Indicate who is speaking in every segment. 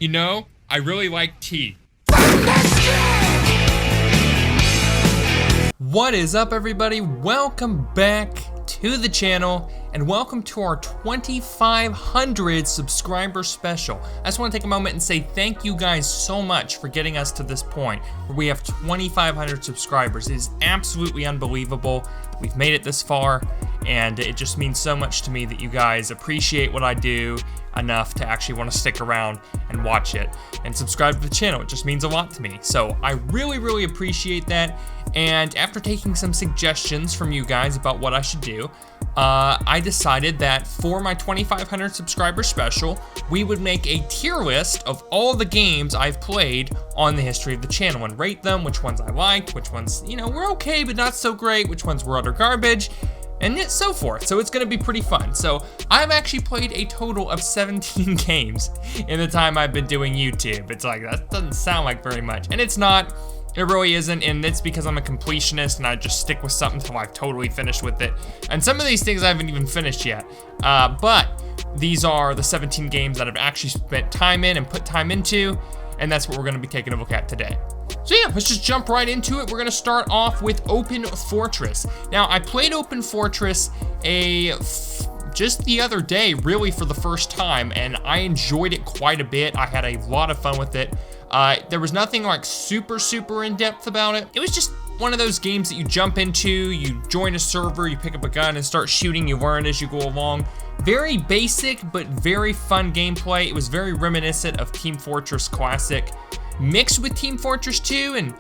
Speaker 1: You know, I really like tea. What is up, everybody? Welcome back to the channel and welcome to our 2,500 subscriber special. I just want to take a moment and say thank you guys so much for getting us to this point where we have 2,500 subscribers. It is absolutely unbelievable. We've made it this far, and it just means so much to me that you guys appreciate what I do enough to actually want to stick around and watch it and subscribe to the channel. It just means a lot to me. So I really appreciate that. And after taking some suggestions from you guys about what I should do, I decided that for my 2,500 subscriber special, we would make a tier list of all the games I've played on the history of the channel and rate them, which ones I liked, which ones, you know, were okay but not so great, which ones were utter garbage, and so forth. So it's gonna be pretty fun. So I've actually played a total of 17 games in the time I've been doing YouTube. It's like, that doesn't sound like very much, and it's not. It really isn't, and it's because I'm a completionist and I just stick with something until I've totally finished with it. And some of these things I haven't even finished yet, but these are the 17 games that I've actually spent time in and put time into, and that's what we're gonna be taking a look at today. So yeah, let's just jump right into it. We're gonna start off with Open Fortress. Now, I played Open Fortress just the other day, really for the first time, and I enjoyed it quite a bit. I had a lot of fun with it. There was nothing like super in-depth about it. It was just one of those games that you jump into, you join a server, you pick up a gun and start shooting, you learn as you go along. Very basic, but very fun gameplay. It was very reminiscent of Team Fortress Classic, mixed with Team Fortress 2, and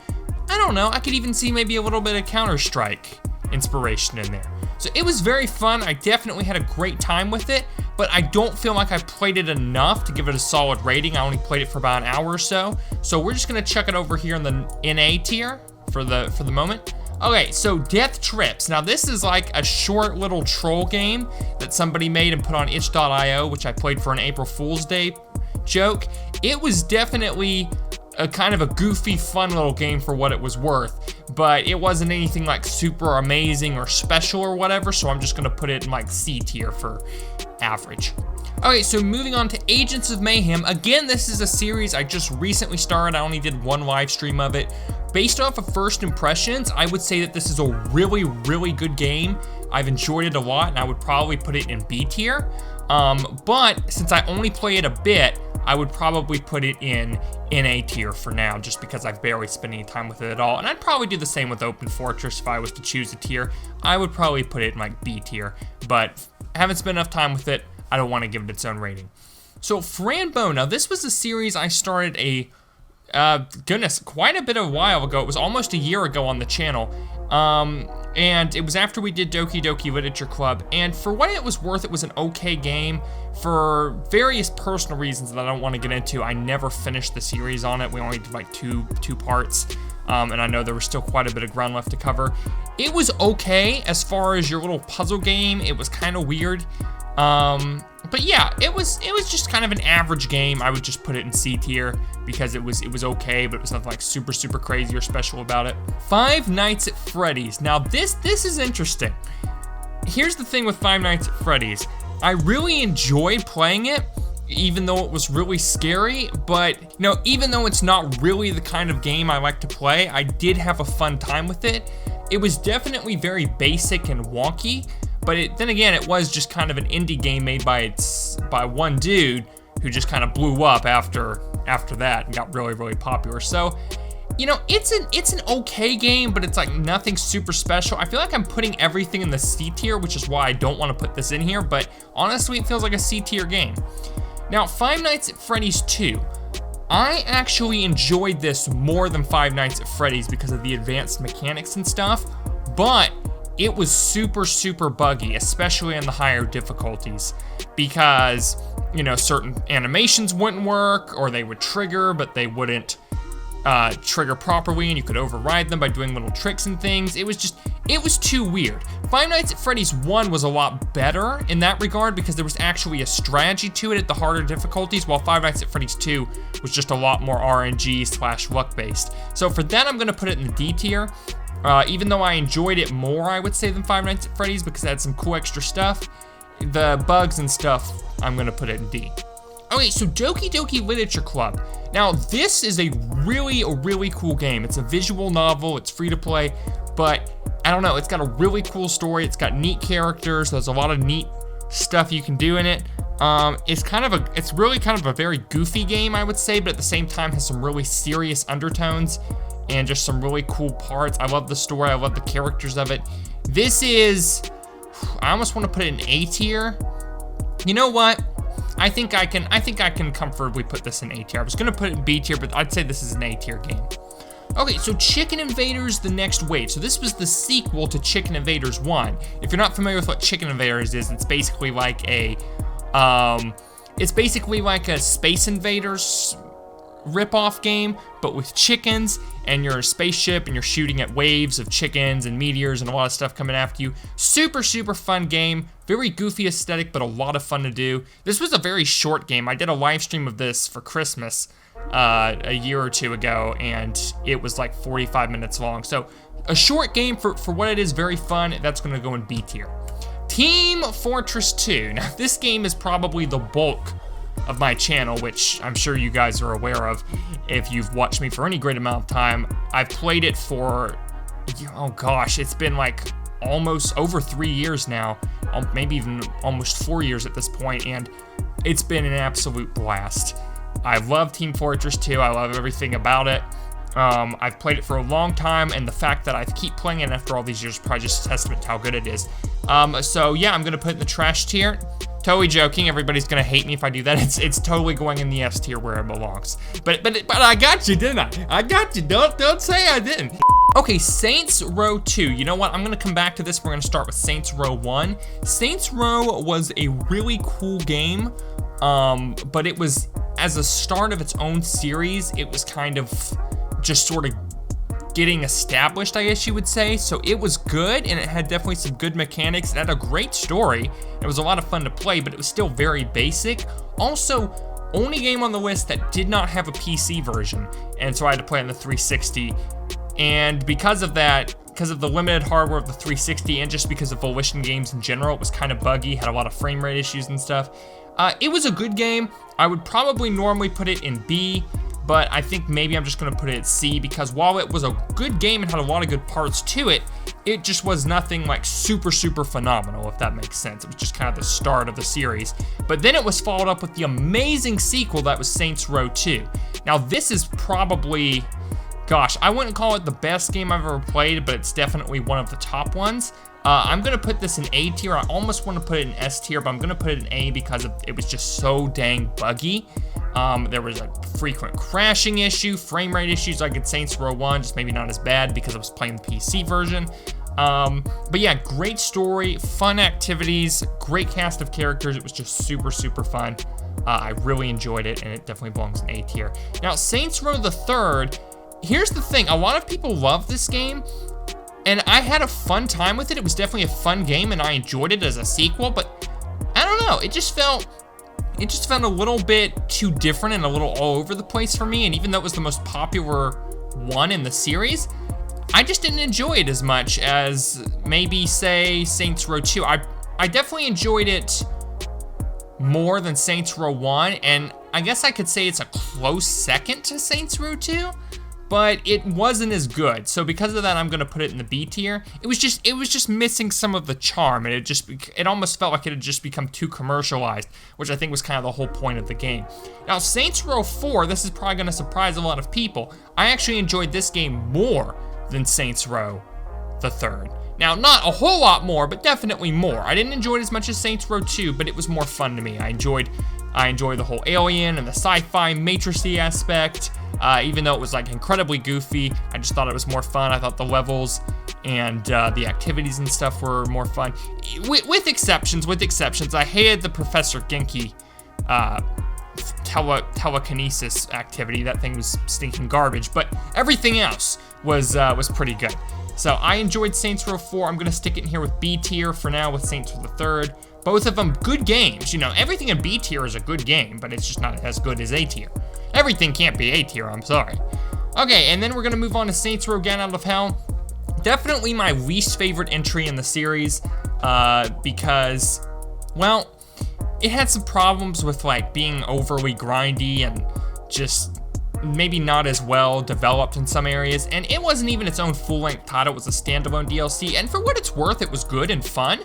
Speaker 1: I don't know, I could even see maybe a little bit of Counter-Strike inspiration in there. So it was very fun. I definitely had a great time with it, but I don't feel like I played it enough to give it a solid rating. I only played it for about an hour or so. So we're just gonna chuck it over here in the NA tier for the moment. Okay, so Death Trips. Now this is like a short little troll game that somebody made and put on itch.io, which I played for an April Fool's Day joke. It was definitely a kind of a goofy, fun little game for what it was worth, but it wasn't anything like super amazing or special or whatever, so I'm just gonna put it in like C tier for average. Okay, so moving on to Agents of Mayhem. Again, this is a series I just recently started. I only did one live stream of it. Based off of first impressions, I would say that this is a really good game. I've enjoyed it a lot, and I would probably put it in B tier. But since I only play it a bit, I would probably put it in A tier for now, just because I've barely spent any time with it at all. And I'd probably do the same with Open Fortress if I was to choose a tier. I would probably put it in like B tier, but I haven't spent enough time with it. I don't want to give it its own rating. So FranBono, now this was a series I started quite a bit of a while ago. It was almost a year ago on the channel. And it was after we did DokiDoki Literature Club, and for what it was worth, it was an okay game. For various personal reasons that I don't want to get into, I never finished the series on it. We only did like two parts, and I know there was still quite a bit of ground left to cover. It was okay as far as your little puzzle game. It was kind of weird. But yeah, it was just kind of an average game. I would just put it in C tier because it was okay, but it was nothing like super crazy or special about it. Five Nights at Freddy's. Now this is interesting. Here's the thing with Five Nights at Freddy's. I really enjoyed playing it, even though it was really scary, but you know, even though it's not really the kind of game I like to play, I did have a fun time with it. It was definitely very basic and wonky, but then again, it was just kind of an indie game made by one dude who just kind of blew up after that and got really popular. So, you know, it's an okay game, but it's like nothing super special. I feel like I'm putting everything in the C tier, which is why I don't want to put this in here, but honestly, it feels like a C tier game. Now, Five Nights at Freddy's 2. I actually enjoyed this more than Five Nights at Freddy's because of the advanced mechanics and stuff, but it was super buggy, especially in the higher difficulties, because, you know, certain animations wouldn't work, or they would trigger, but they wouldn't trigger properly, and you could override them by doing little tricks and things. It was too weird. Five Nights at Freddy's 1 was a lot better in that regard because there was actually a strategy to it at the harder difficulties, while Five Nights at Freddy's 2 was just a lot more RNG / luck based. So for that, I'm gonna put it in the D tier. Even though I enjoyed it more, I would say, than Five Nights at Freddy's because it had some cool extra stuff, the bugs and stuff, I'm gonna put it in D. Okay, so DokiDoki Literature Club. Now, this is a really cool game. It's a visual novel, it's free to play, but I don't know, it's got a really cool story, it's got neat characters, there's a lot of neat stuff you can do in it. It's really kind of a very goofy game, I would say, but at the same time has some really serious undertones and just some really cool parts. I love the story, I love the characters of it. This is, I almost want to put it in A tier. You know what? I think I can comfortably put this in A tier. I was gonna put it in B tier, but I'd say this is an A tier game. Okay, so Chicken Invaders: The Next Wave. So this was the sequel to Chicken Invaders 1. If you're not familiar with what Chicken Invaders is, it's basically like a Space Invaders rip-off game, but with chickens, and you're a spaceship and you're shooting at waves of chickens and meteors and a lot of stuff coming after you. Super fun game, very goofy aesthetic, but a lot of fun to do. This was a very short game. I did a live stream of this for Christmas a year or two ago, and it was like 45 minutes long. So a short game for what it is, very fun. That's gonna go in B tier. Team Fortress 2. Now this game is probably the bulk of my channel, which I'm sure you guys are aware of if you've watched me for any great amount of time. I've played it for, oh gosh, it's been like almost over 3 years now, maybe even almost 4 years at this point, and it's been an absolute blast. I love Team Fortress 2, I love everything about it. I've played it for a long time, and the fact that I keep playing it after all these years is probably just a testament to how good it is. So yeah, I'm gonna put it in the trash tier. Totally joking, everybody's gonna hate me if I do that. It's totally going in the S tier where it belongs. But I got you, didn't I? I got you, don't say I didn't. Okay, Saints Row 2. You know what, I'm gonna come back to this. We're gonna start with Saints Row 1. Saints Row was a really cool game, but it was, as a start of its own series, it was kind of just sort of getting established, I guess you would say. So it was good, and it had definitely some good mechanics. It had a great story. It was a lot of fun to play, but it was still very basic. Also, only game on the list that did not have a PC version, and so I had to play on the 360. And because of that, because of the limited hardware of the 360, and just because of Volition games in general, it was kind of buggy, had a lot of frame rate issues and stuff. It was a good game. I would probably normally put it in B, but I think maybe I'm just gonna put it at C, because while it was a good game and had a lot of good parts to it, it just was nothing like super phenomenal, if that makes sense. It was just kind of the start of the series. But then it was followed up with the amazing sequel that was Saints Row 2. Now this is probably, gosh, I wouldn't call it the best game I've ever played, but it's definitely one of the top ones. I'm gonna put this in A tier. I almost want to put it in S tier, but I'm gonna put it in A because it was just so dang buggy. There was a frequent crashing issue, frame rate issues like in Saints Row 1, just maybe not as bad because I was playing the PC version. But yeah, great story, fun activities, great cast of characters. It was just super fun. I really enjoyed it, and it definitely belongs in A tier. Now, Saints Row the Third, here's the thing, a lot of people love this game, and I had a fun time with it. It was definitely a fun game, and I enjoyed it as a sequel, but I don't know, it just felt a little bit too different and a little all over the place for me, and even though it was the most popular one in the series, I just didn't enjoy it as much as maybe, say, Saints Row 2. I definitely enjoyed it more than Saints Row 1, and I guess I could say it's a close second to Saints Row 2, but it wasn't as good. So because of that, I'm gonna put it in the B tier. It was just missing some of the charm, and it almost felt like it had just become too commercialized, which I think was kind of the whole point of the game. Now, Saints Row 4, this is probably gonna surprise a lot of people. I actually enjoyed this game more than Saints Row the Third. Now, not a whole lot more, but definitely more. I didn't enjoy it as much as Saints Row 2, but it was more fun to me. I enjoyed the whole alien and the sci-fi matrixy aspect. Even though it was like incredibly goofy, I just thought it was more fun. I thought the levels and the activities and stuff were more fun. With exceptions. I hated the Professor Genki telekinesis activity. That thing was stinking garbage, but everything else was pretty good. So I enjoyed Saints Row 4. I'm gonna stick it in here with B tier for now with Saints Row the Third. Both of them good games. You know, everything in B tier is a good game, but it's just not as good as A tier. Everything can't be A tier, I'm sorry. Okay, and then we're gonna move on to Saints Row Get Out of Hell. Definitely my least favorite entry in the series, because, well, it had some problems with like being overly grindy and just maybe not as well developed in some areas, and it wasn't even its own full-length title. It was a standalone DLC, and for what it's worth, it was good and fun,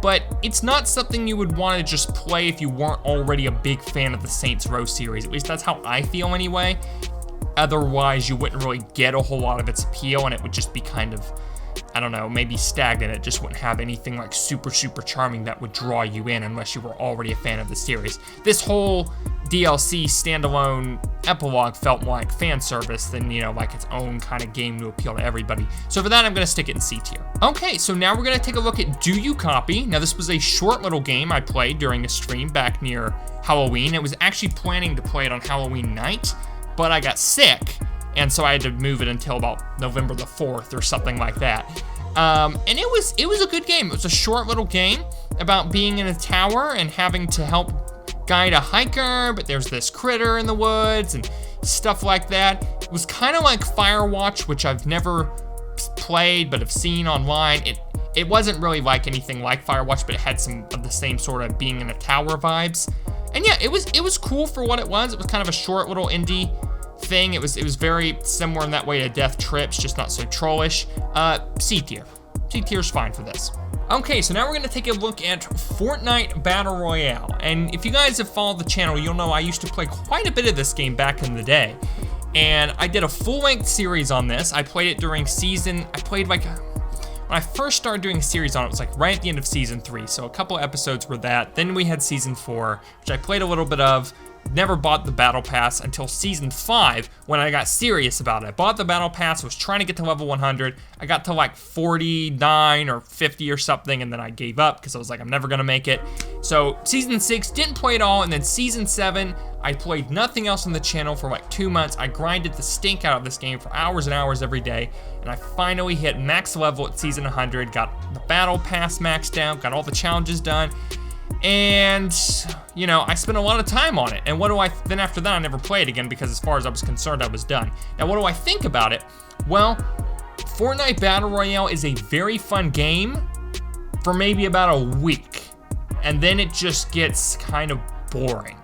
Speaker 1: but it's not something you would want to just play if you weren't already a big fan of the Saints Row series. At least that's how I feel anyway. Otherwise, you wouldn't really get a whole lot of its appeal, and it would just be kind of, I don't know, maybe stagnant. It just wouldn't have anything like super charming that would draw you in unless you were already a fan of the series. This whole DLC standalone epilogue felt more like fan service than, you know, like its own kind of game to appeal to everybody. So for that, I'm gonna stick it in C tier. Okay, so now we're gonna take a look at Do You Copy? Now this was a short little game I played during a stream back near Halloween. It was actually planning to play it on Halloween night, but I got sick, and so I had to move it until about November the 4th or something like that. And it was a good game. It was a short little game about being in a tower and having to help guide a hiker, but there's this critter in the woods and stuff like that. It was kind of like Firewatch, which I've never played but have seen online. It wasn't really like anything like Firewatch, but it had some of the same sort of being in a tower vibes. And yeah, it was cool for what it was. It was kind of a short little indie thing. It was very similar in that way to Death Trips, just not so trollish. C tier. C tier's fine for this. Okay, so now we're gonna take a look at Fortnite Battle Royale. And if you guys have followed the channel, you'll know I used to play quite a bit of this game back in the day. And I did a full-length series on this. I played it during when I first started doing a series on it, it was like right at the end of season 3. So a couple episodes were that. Then we had season 4, which I played a little bit of. Never bought the battle pass until season 5 when I got serious about it. I bought the battle pass, was trying to get to level 100. I got to like 49 or 50 or something, and then I gave up because I was like, I'm never gonna make it. So season 6, didn't play it all, and then season 7, I played nothing else on the channel for like 2 months. I grinded the stink out of this game for hours and hours every day, and I finally hit max level at season 100, got the battle pass maxed out, got all the challenges done. And, you know, I spent a lot of time on it. And then after that, I never played again because as far as I was concerned, I was done. Now, what do I think about it? Well, Fortnite Battle Royale is a very fun game for maybe about a week. And then it just gets kind of boring.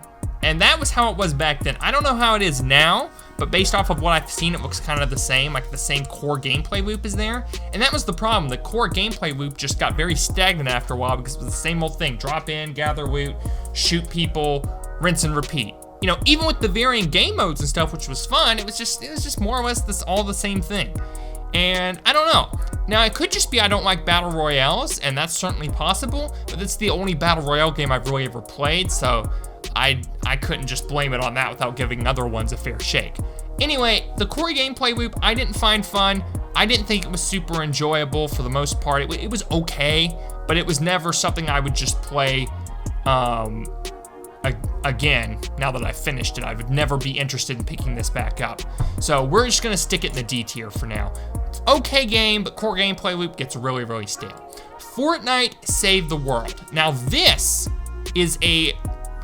Speaker 1: And that was how it was back then. I don't know how it is now, but based off of what I've seen, it looks kind of the same, like the same core gameplay loop is there. And that was the problem. The core gameplay loop just got very stagnant after a while because it was the same old thing. Drop in, gather loot, shoot people, rinse and repeat. You know, even with the varying game modes and stuff, which was fun, it was just more or less all the same thing. And I don't know. Now, it could just be I don't like battle royales, and that's certainly possible, but it's the only battle royale game I've really ever played, so I couldn't just blame it on that without giving other ones a fair shake. Anyway, the core gameplay loop I didn't find fun. I didn't think it was super enjoyable for the most part. It was okay, but it was never something I would just play again. Now that I've finished it, I would never be interested in picking this back up. So we're just gonna stick it in the D tier for now. Okay game, but core gameplay loop gets really stale. Fortnite Save the World. Now this is a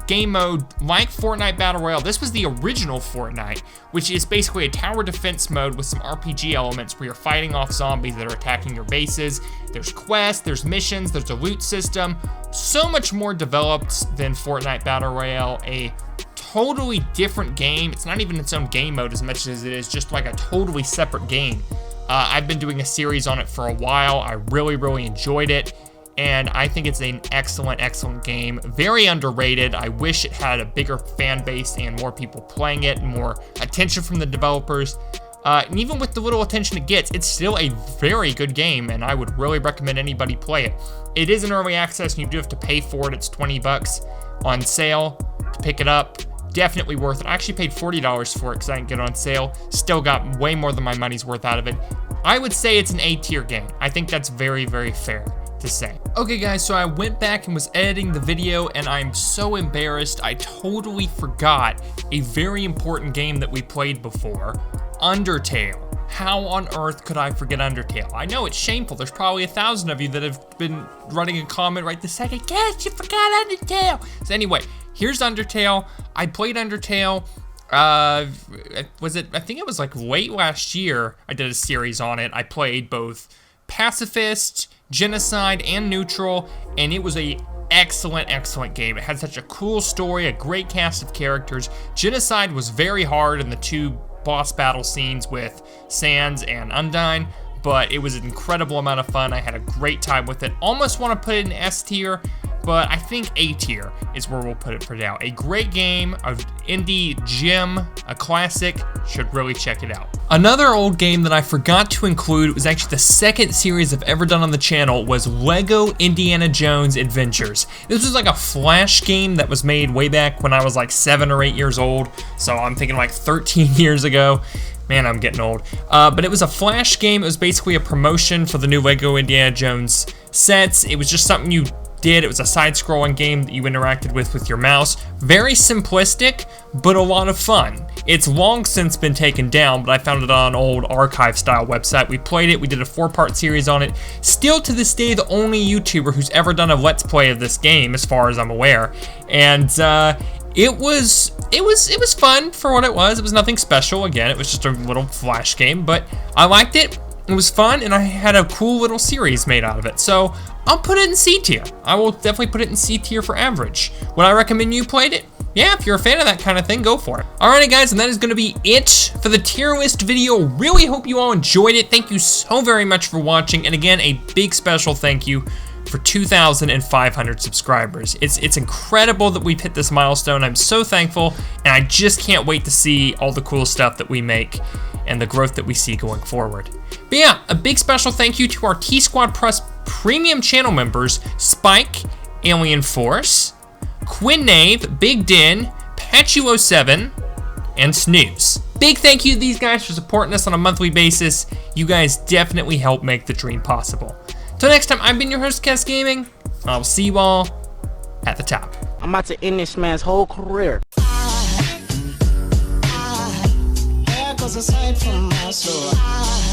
Speaker 1: game mode like Fortnite Battle Royale. This was the original Fortnite, which is basically a tower defense mode with some RPG elements where you're fighting off zombies that are attacking your bases. There's quests, there's missions, there's a loot system. So much more developed than Fortnite Battle Royale, a totally different game. It's not even its own game mode as much as it is just like a totally separate game. I've been doing a series on it for a while. I really enjoyed it. And I think it's an excellent game. Very underrated. I wish it had a bigger fan base and more people playing it, and more attention from the developers. And even with the little attention it gets, it's still a very good game, and I would really recommend anybody play it. It is in early access, and you do have to pay for it. It's 20 bucks on sale to pick it up. Definitely worth it. I actually paid $40 for it because I didn't get it on sale. Still got way more than my money's worth out of it. I would say it's an A tier game. I think that's very fair to say. Okay guys, so I went back and was editing the video, and I'm so embarrassed. I totally forgot a very important game that we played before, Undertale. How on earth could I forget Undertale? I know it's shameful. There's probably 1,000 of you that have been writing a comment right this second. Yes, you forgot Undertale. So anyway, here's Undertale. I played Undertale. I think it was like late last year. I did a series on it. I played both Pacifist, Genocide, and Neutral, and it was a excellent, excellent game. It had such a cool story, a great cast of characters. Genocide was very hard in the 2 boss battle scenes with Sans and Undyne, but it was an incredible amount of fun. I had a great time with it. Almost want to put it in S tier, but I think A tier is where we'll put it for now. A great game, an indie gem, a classic, should really check it out. Another old game that I forgot to include, was actually the second series I've ever done on the channel, was Lego Indiana Jones Adventures. This was like a Flash game that was made way back when I was like 7 or 8 years old, so I'm thinking like 13 years ago. Man, I'm getting old. But it was a Flash game. It was basically a promotion for the new Lego Indiana Jones sets. It was just something you did. It was a side-scrolling game that you interacted with your mouse. Very simplistic, but a lot of fun. It's long since been taken down, but I found it on an old archive-style website. We played it. We did a 4-part series on it. Still to this day, the only YouTuber who's ever done a Let's Play of this game, as far as I'm aware. And it was fun for what it was. It was nothing special. Again, it was just a little Flash game, but I liked it. It was fun, and I had a cool little series made out of it. So I'll put it in C tier. I will definitely put it in C tier for average. Would I recommend you played it? Yeah, if you're a fan of that kind of thing, go for it. Alrighty guys, and that is gonna be it for the tier list video. Really hope you all enjoyed it. Thank you so very much for watching. And again, a big special thank you for 2,500 subscribers. It's incredible that we've hit this milestone. I'm so thankful, and I just can't wait to see all the cool stuff that we make and the growth that we see going forward. But yeah, a big special thank you to our T-Squad Plus premium channel members, Spike, Alien Force, Quinn Nave, Big Din, Patchu 07, and Snooze. Big thank you to these guys for supporting us on a monthly basis. You guys definitely help make the dream possible. Till next time, I've been your host, Kes Gaming. I'll see you all at the top.
Speaker 2: I'm about to end this man's whole career. Aside from my soul.